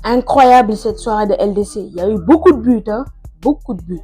Incroyable cette soirée de LDC. Il y a eu beaucoup de buts, hein. Beaucoup de buts.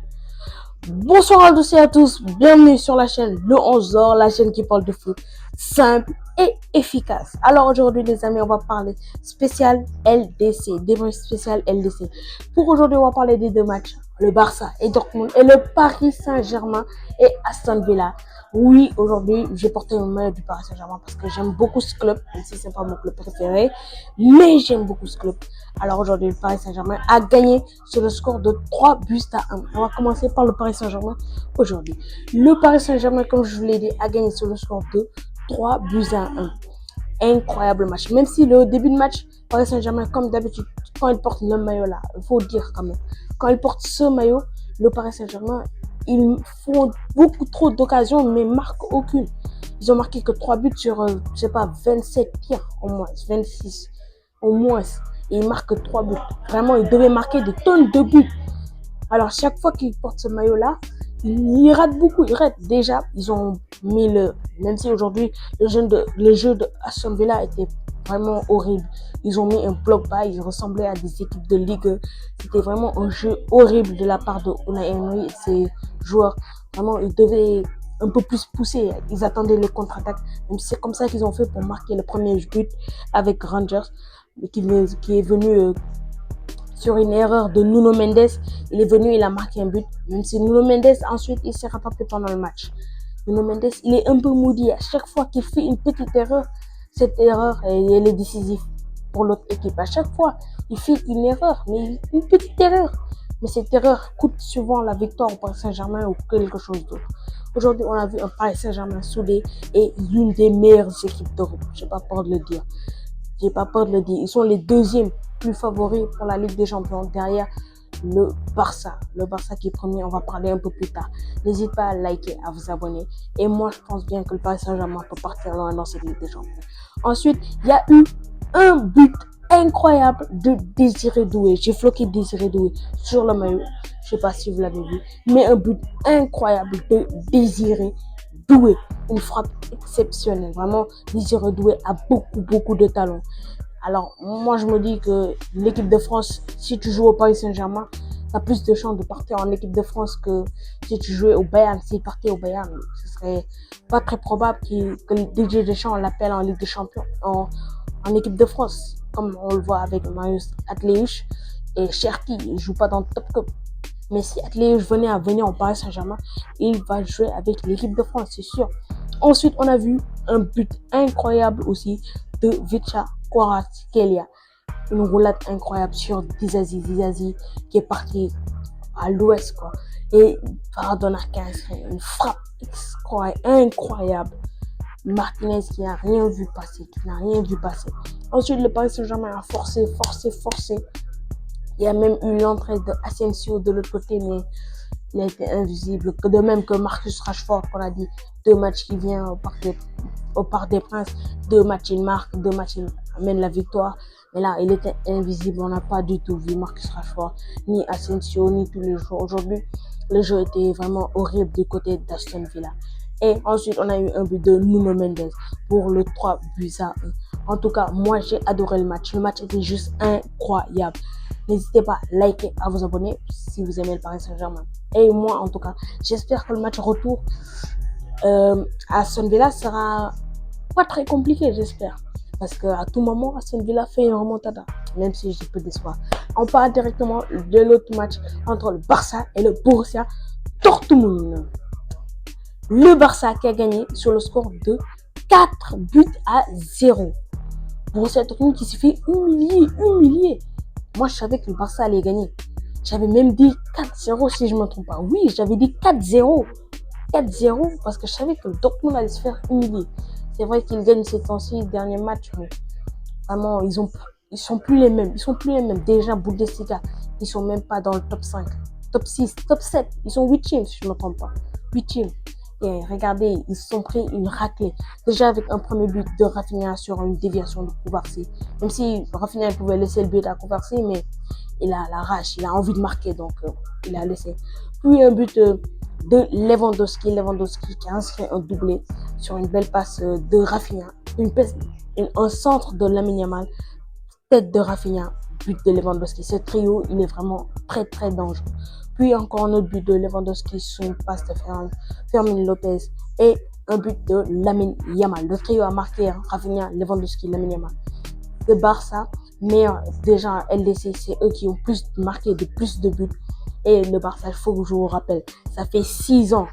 Bonsoir à tous et à tous. Bienvenue sur la chaîne Le 11h, la chaîne qui parle de foot simple et efficace. Alors aujourd'hui, les amis, on va parler spécial LDC, débrief spécial LDC. Pour aujourd'hui, on va parler des deux matchs, le Barça et Dortmund et le Paris Saint-Germain et Aston Villa. Oui, aujourd'hui, j'ai porté le maillot du Paris Saint-Germain parce que j'aime beaucoup ce club, même si c'est pas mon club préféré, mais j'aime beaucoup ce club. Alors aujourd'hui, le Paris Saint-Germain a gagné sur le score de 3-1. On va commencer par le Paris Saint-Germain aujourd'hui. Le Paris Saint-Germain, comme je vous l'ai dit, a gagné sur le score de 3-1. Incroyable match. Même si le début de match, Paris Saint-Germain, comme d'habitude, quand il porte le maillot là, il faut dire quand même, quand il porte ce maillot, le Paris Saint-Germain, ils font beaucoup trop d'occasions, mais marquent aucune. Ils ont marqué que 3 buts sur, 27 tirs, au moins, 26, au moins. Et ils marquent 3 buts. Vraiment, ils devaient marquer des tonnes de buts. Alors, chaque fois qu'ils portent ce maillot-là, ils ratent beaucoup. Ils ratent. Déjà, ils ont mis même si aujourd'hui, le jeu de Aston Villa était vraiment horrible. Ils ont mis un bloc bas. Ils ressemblaient à des équipes de Ligue. C'était vraiment un jeu horrible de la part de Unai Emery et ses joueurs. Vraiment, ils devaient un peu plus pousser. Ils attendaient les contre-attaques. Même si c'est comme ça qu'ils ont fait pour marquer le premier but avec Rangers, qui est venu sur une erreur de Nuno Mendes. Il est venu, il a marqué un but. Même si Nuno Mendes, ensuite, il s'est rattrapé pendant le match. Nuno Mendes, il est un peu maudit. À chaque fois qu'il fait une petite erreur, cette erreur, elle est décisive pour l'autre équipe. À chaque fois, il fait une erreur, mais une petite erreur. Mais cette erreur coûte souvent la victoire au Paris Saint-Germain ou quelque chose d'autre. Aujourd'hui, on a vu un Paris Saint-Germain soudé et l'une des meilleures équipes d'Europe. J'ai pas peur de le dire. J'ai pas peur de le dire. Ils sont les deuxièmes plus favoris pour la Ligue des Champions derrière le Barça. Le Barça qui est premier, on va parler un peu plus tard. N'hésitez pas à liker, à vous abonner. Et moi, je pense bien que le Paris Saint-Germain peut partir loin dans cette Ligue des Champions. Ensuite, il y a eu un but incroyable de Désiré Doué. J'ai floqué Désiré Doué sur le maillot. Je sais pas si vous l'avez vu. Mais un but incroyable de Désiré Doué. Une frappe exceptionnelle. Vraiment, Désiré Doué a beaucoup de talent. Alors, moi, je me dis que l'équipe de France, si tu joues au Paris Saint-Germain, tu as plus de chances de partir en équipe de France que si tu jouais au Bayern. S'il partait au Bayern, ce serait pas très probable que Didier Deschamps l'appelle en Ligue des Champions, en équipe de France. Comme on le voit avec Marius Atleuch et Cherki, il ne joue pas dans le top cup. Mais si Atleuch venait à venir au Paris Saint-Germain, il va jouer avec l'équipe de France, c'est sûr. Ensuite, on a vu un but incroyable aussi de Vicha Kvaratskhelia. Une roulade incroyable sur Dizazi qui est parti à l'ouest, quoi. Et Maradona qui a inscrit une frappe incroyable. Martinez qui n'a rien vu passer, Ensuite, le Paris Saint-Germain a forcé. Il y a même eu l'entrée de Asensio de l'autre côté, mais il a été invisible. De même que Marcus Rashford, qu'on a dit, 2 matchs qui vient au Parc des Princes, 2 matchs il marque, 2 matchs il amène la victoire. Mais là, il était invisible. On n'a pas du tout vu Marcus Rashford, ni Asensio, ni tous les joueurs. Aujourd'hui, le jeu était vraiment horrible du côté d'Aston Villa. Et ensuite, on a eu un but de Nuno Mendes pour le 3-1. En tout cas, moi, j'ai adoré le match. Le match était juste incroyable. N'hésitez pas à liker, à vous abonner si vous aimez le Paris Saint-Germain. Et moi, en tout cas, j'espère que le match retour à Aston Villa sera pas très compliqué, j'espère. Parce qu'à tout moment, Aston Villa fait une remontada, même si je peux décevoir. On parle directement de l'autre match entre le Barça et le Borussia Dortmund. Le Barça qui a gagné sur le score de 4-0. Borussia Dortmund qui s'est fait humilier. Moi, je savais que le Barça allait gagner. J'avais même dit 4-0 si je ne me trompe pas. Oui, j'avais dit 4-0. 4-0 parce que je savais que le Dortmund allait se faire humilier. C'est vrai qu'ils gagnent ces temps-ci, dernier match, mais vraiment, ils sont plus les mêmes. Déjà, Bundesliga, ils sont même pas dans le top 5, top 6, top 7. Ils sont 8e, si je ne me trompe pas. 8e. Et regardez, ils se sont pris une raclée. Déjà avec un premier but de Rafinha sur une déviation de Kouvarsi. Même si Rafinha pouvait laisser le but à Kouvarsi, mais il a la rage, il a envie de marquer, donc il a laissé. Puis un but de Lewandowski qui a inscrit un doublé sur une belle passe de Rafinha. Un centre de Lamine Yamal, tête de Rafinha, but de Lewandowski. Ce trio, il est vraiment très très dangereux. Puis encore un autre but de Lewandowski sur une passe de Fermin Lopez et un but de Lamine Yamal. Le trio a marqué Rafinha, Lewandowski, Lamine Yamal. Le Barça, mais déjà LDC, c'est eux qui ont marqué de plus de buts. Et le Barça, il faut que je vous rappelle, ça fait 6 ans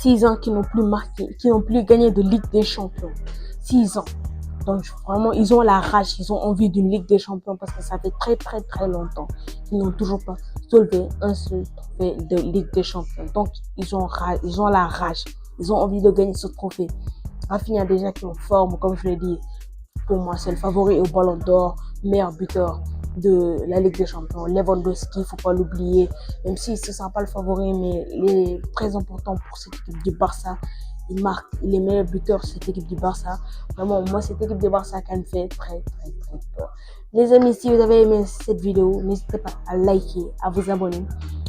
qu'ils n'ont plus marqué, qu'ils n'ont plus gagné de Ligue des Champions. 6 ans. Donc vraiment, ils ont la rage, ils ont envie d'une Ligue des Champions parce que ça fait très très très longtemps qu'ils n'ont toujours pas soulevé un seul trophée de Ligue des Champions. Donc ils ont la rage, ils ont envie de gagner ce trophée. Rafinha déjà qui est en forme, comme je l'ai dit, pour moi c'est le favori au Ballon d'Or, meilleur buteur de la Ligue des Champions. Lewandowski, il ne faut pas l'oublier, même si ce ne sera pas le favori, mais il est très important pour cette équipe du Barça. Il marque, il est meilleur buteur de cette équipe du Barça. Vraiment, moi, cette équipe du Barça qui me fait très, très, très peur. Les amis, si vous avez aimé cette vidéo, n'hésitez pas à liker, à vous abonner.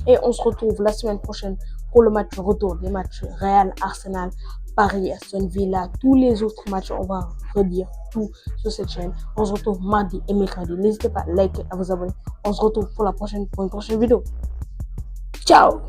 Et on se retrouve la semaine prochaine pour le match retour des matchs Real, Arsenal, Paris, Aston Villa, tous les autres matchs. On va redire tout sur cette chaîne. On se retrouve mardi et mercredi. N'hésitez pas à liker, à vous abonner. On se retrouve pour une prochaine vidéo. Ciao!